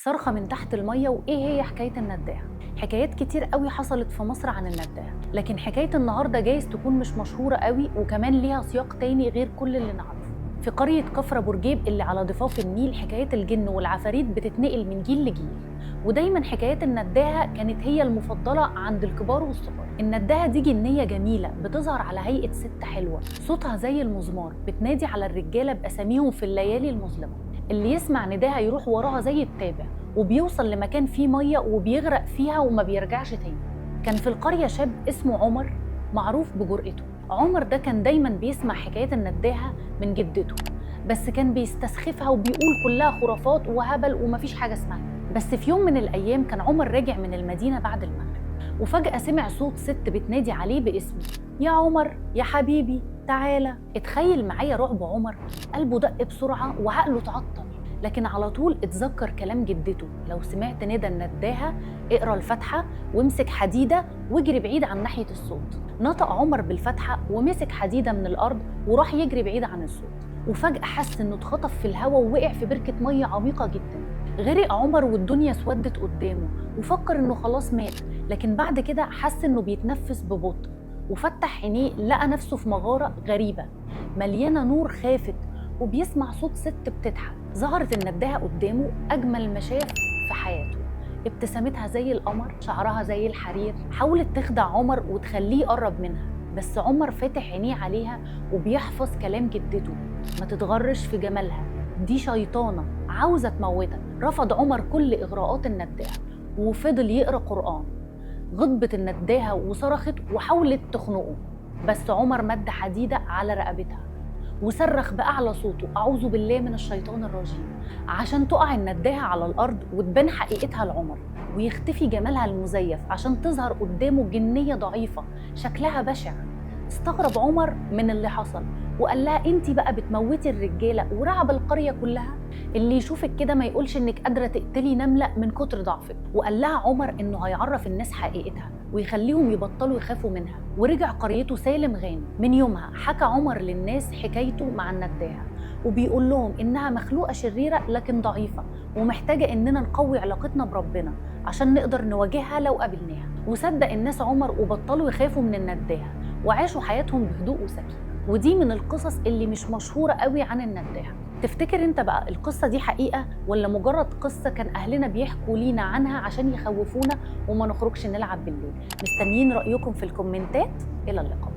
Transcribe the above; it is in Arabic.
صرخة من تحت المية وإيه هي حكاية النداهة؟ حكايات كتير قوي حصلت في مصر عن النداهة، لكن حكاية النهاردة جايز تكون مش مشهورة قوي وكمان ليها سياق تاني غير كل اللي نعرفه. في قرية كفر بورجيب اللي على ضفاف النيل حكاية الجن والعفاريت بتتنقل من جيل لجيل، ودايما حكايات النداهة كانت هي المفضلة عند الكبار والصغار. النداهة دي جنية جميلة بتظهر على هيئة ست حلوة صوتها زي المزمار، بتنادي على الرجالة بأساميهم في الليالي المظلمة. اللي يسمع نداها يروح وراها زي التابع، وبيوصل لمكان فيه مية وبيغرق فيها وما بيرجعش تاني. كان في القرية شاب اسمه عمر معروف بجرأته. عمر ده كان دايما بيسمع حكايات النداهة من جدته، بس كان بيستسخفها وبيقول كلها خرافات وهبل ومفيش حاجة اسمها. بس في يوم من الأيام كان عمر راجع من المدينة بعد المغرب، وفجأة سمع صوت ست بتنادي عليه باسمه: يا عمر يا حبيبي تعالى. اتخيل معايا رعب عمر، قلبه دق بسرعة وعقله اتعطل، لكن على طول اتذكر كلام جدته: لو سمعت ندى النداهة اقرا الفاتحة وامسك حديدة واجري بعيد عن ناحية الصوت. نطق عمر بالفاتحة ومسك حديدة من الأرض وراح يجري بعيد عن الصوت، وفجأة حس انه اتخطف في الهواء ووقع في بركة مية عميقة جدا. غرق عمر والدنيا اسودت قدامه وفكر انه خلاص مات، لكن بعد كده حس انه بيتنفس ببطء وفتح عينيه لقى نفسه في مغارة غريبة مليانة نور خافت، وبيسمع صوت ست بتضحك. ظهرت النداهة قدامه أجمل ما شاف في حياته، ابتسامتها زي القمر، شعرها زي الحرير. حاولت تخدع عمر وتخليه يقرب منها، بس عمر فاتح عينيه عليها وبيحفظ كلام جدته: ما تتغرش في جمالها، دي شيطانة عاوزة تموتك. رفض عمر كل إغراءات النداهة وفضل يقرأ قرآن. غضبت النداهة وصرخت وحاولت تخنقه، بس عمر مد حديدة على رقبتها وصرخ بأعلى صوته: أعوذ بالله من الشيطان الرجيم، عشان تقع النداهة على الأرض وتبان حقيقتها لعمر ويختفي جمالها المزيف عشان تظهر قدامه جنية ضعيفة شكلها بشع. استغرب عمر من اللي حصل وقال لها: انتي بقى بتموتي الرجالة ورعب القرية كلها؟ اللي يشوفك كده ما يقولش انك قادرة تقتلي نملة من كتر ضعفك. وقال لها عمر انه هيعرف الناس حقيقتها ويخليهم يبطلوا يخافوا منها، ورجع قريته سالم غانم. من يومها حكى عمر للناس حكايته مع النداهة، وبيقول لهم انها مخلوقة شريرة لكن ضعيفة ومحتاجة اننا نقوي علاقتنا بربنا عشان نقدر نواجهها لو قابلناها. وصدق الناس عمر وبطلوا يخافوا من النداهة وعاشوا حياتهم بهدوء وسكينة. ودي من القصص اللي مش مشهورة قوي عن النداهة. تفتكر انت بقى القصة دي حقيقة ولا مجرد قصة كان أهلنا بيحكوا لينا عنها عشان يخوفونا وما نخرجش نلعب بالليل؟ مستنيين رأيكم في الكومنتات. إلى اللقاء.